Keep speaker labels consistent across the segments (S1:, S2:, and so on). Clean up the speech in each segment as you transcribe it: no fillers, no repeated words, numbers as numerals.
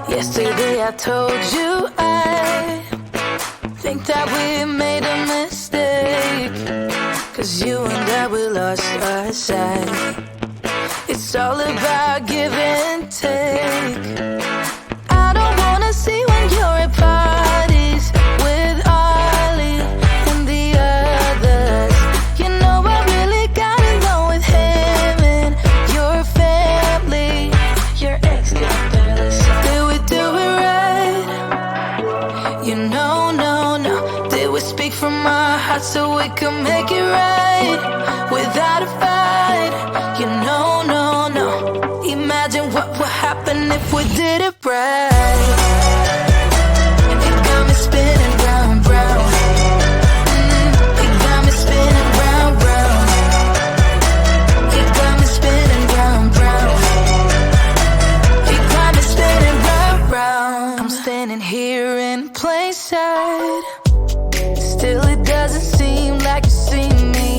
S1: Yesterday I told you I think that we made a mistake, 'cause you and I, we lost our sight. It's all about give and take. I don't wanna see when you're at parties with Ollie and the others. You know I really got along with him and your family. Your ex got jealous. Did we do it right? You know, no. Did we speak from our hearts so we could make it right without a fight? You know, no. Imagine what would happen if we did it right. It got me spinning round, round. It got me spinning round, round. It got me spinning round, round. It got me spinning round, round. I'm standing here in plain sight. Still it doesn't seem like you see me.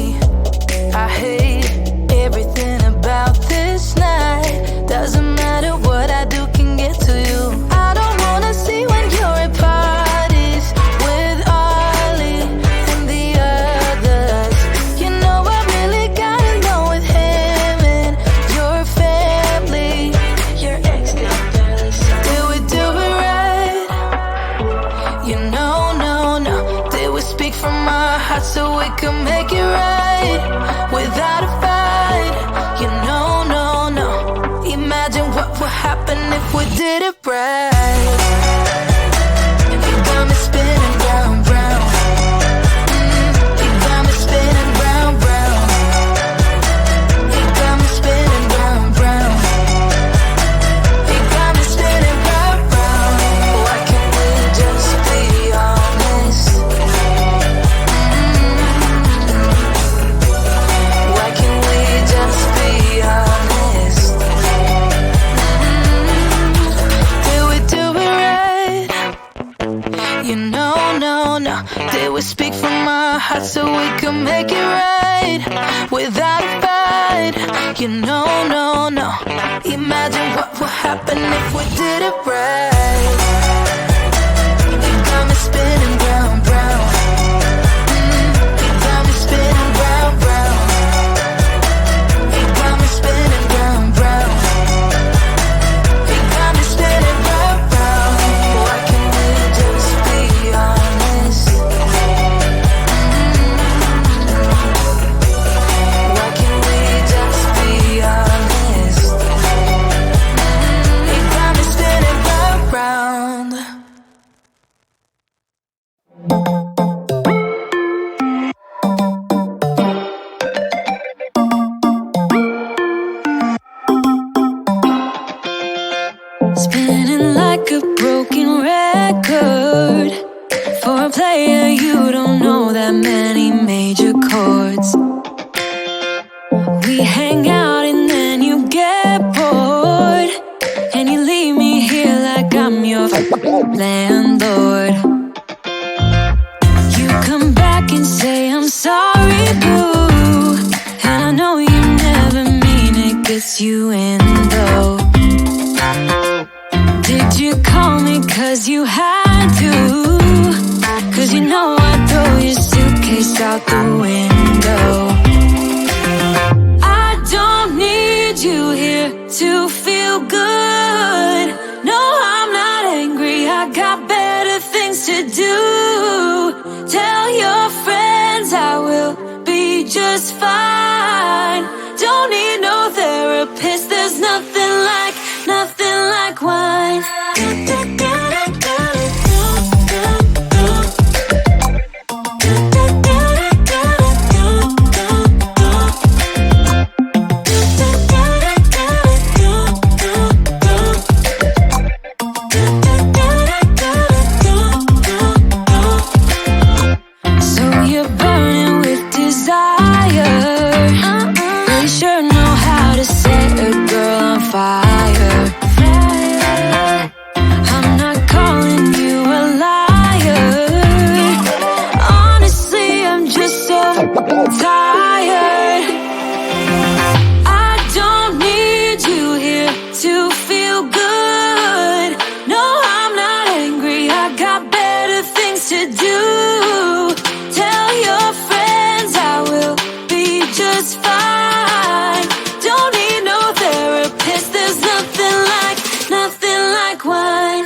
S1: I hate everything about this night. Doesn't matter what I do can get to you. I don't wanna see when you're at parties with Ollie and the others. You know I really got along with him and your family. Your ex got jealous. Did we do it right? You know, no. Did we speak from our hearts so we could make it right without a fight? You know, no. Imagine what would happen if we did it right. It got me spinning round, round. It got me spinning round, round. It got me spinning round, round. It got me spinning round, round. Why can't we just be honest? Why can't we just be honest? You know, no. Did we speak from our hearts so we could make it right without a fight? You know, no. Imagine what would happen if we did it right. It got me spinning round, round. It got me spinning round, round. It got me spinning round, round. It got me spinning round, round. Why can't we just be honest? Why can't we just be honest? It got me spinning round, round.
S2: Spinning like a broken record. For a player, you don't know that many major chords. We hang out and then you get bored, and you leave me here like I'm your landlord. You come back and say, I'm sorry, boo. And I know you never mean it, gets you in though. Did you call me 'cause you had to? 'Cause you know I'd throw your suitcase out the window. I don't need you here to feel good. No, I'm not angry, I got better things to do. Tell your friends I will be just fine. Don't need no therapist, there's nothing like wine. So you're burning with desire. You sure know how to set a goal. just fine. Don't need no therapist. There's nothing like wine.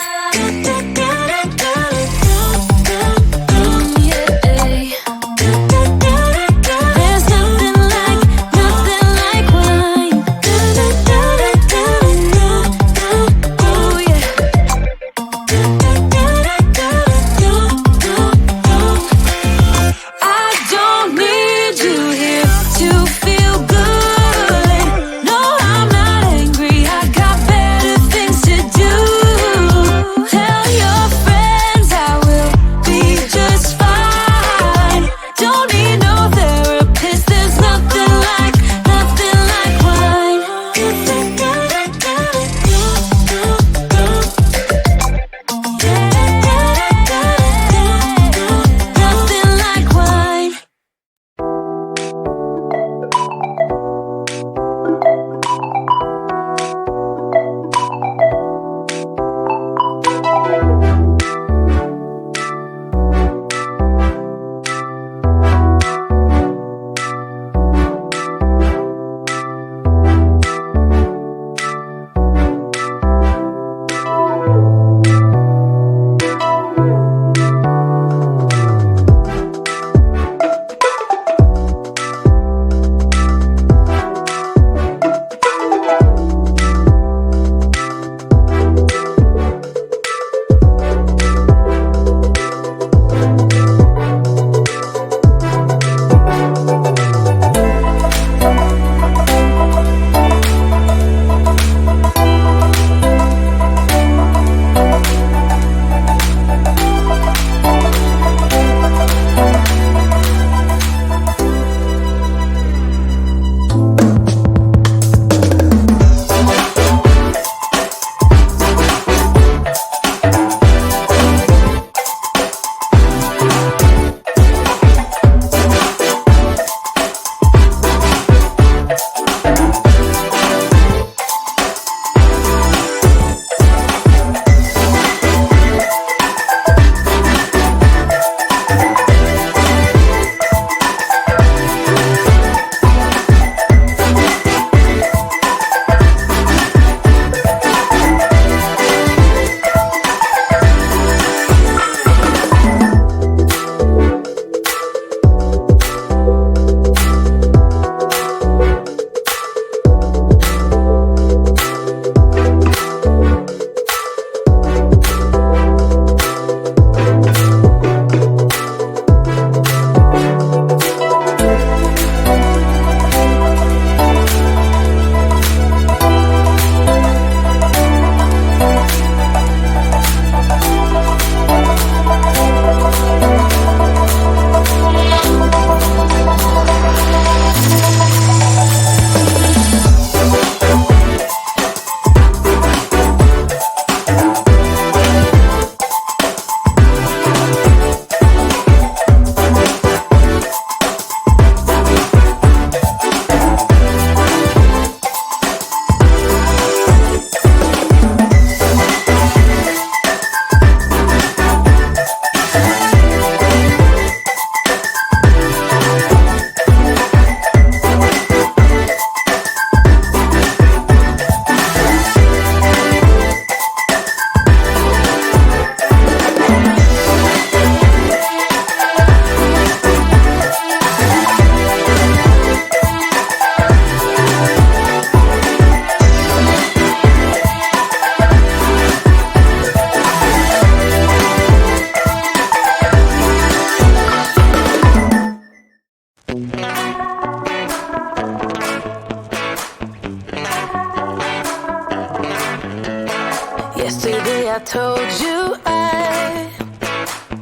S1: Yesterday I told you I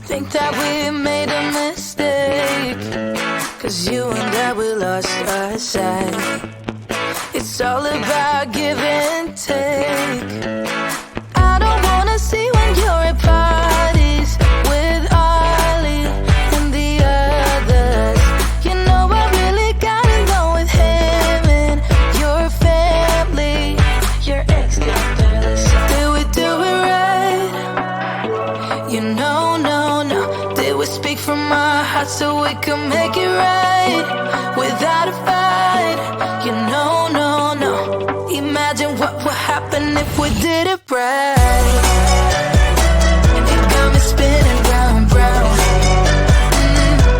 S1: think that we made a mistake, 'cause you and I, we lost our sight. It's all about give and take. I don't wanna see when you're at parties with Ollie and the others. You know I really got along with him and your family. Your ex got jealous. Did we do it right? You know, no. Did we speak from our hearts so we could make it right without a fight? we did it right. It got me spinning round, round.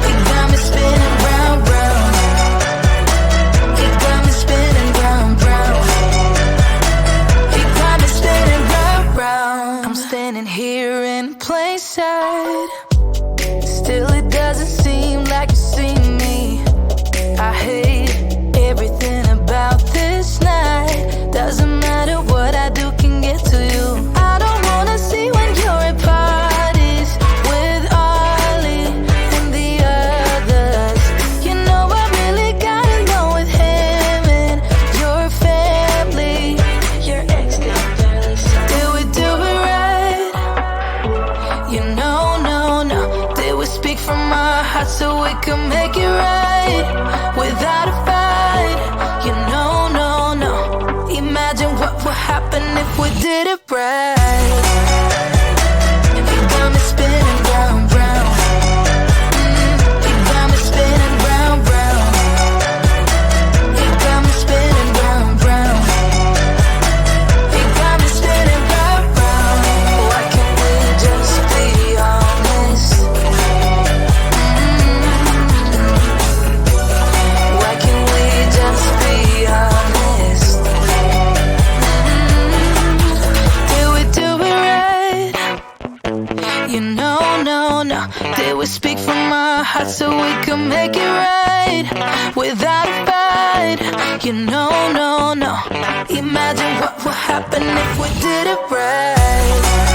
S1: It got me spinning round, round. It got me spinning round, round. It got me spinning round, round. I'm standing here in plain sight. Still it doesn't seem like you see me. I hate everything about this night. Doesn't matter what I do can get to you. I don't wanna see when you're at parties with Ollie and the others. You know I really got along with him and your family. Your ex did we do it right? You know, no, no. Did we speak from our hearts so we could make it right without a fight? You know, no, no. Imagine what would happen if we did it right. It got me spinning round, round. It got me spinning round, round. It got me spinning round, round. It got me spinning round, round. Why can't we just be honest? Why can't we just be honest? Did we do it right? You know, no, no. Did we speak from our hearts so we could make it right without a fight? You know, no, no. Imagine what would happen if we did it right.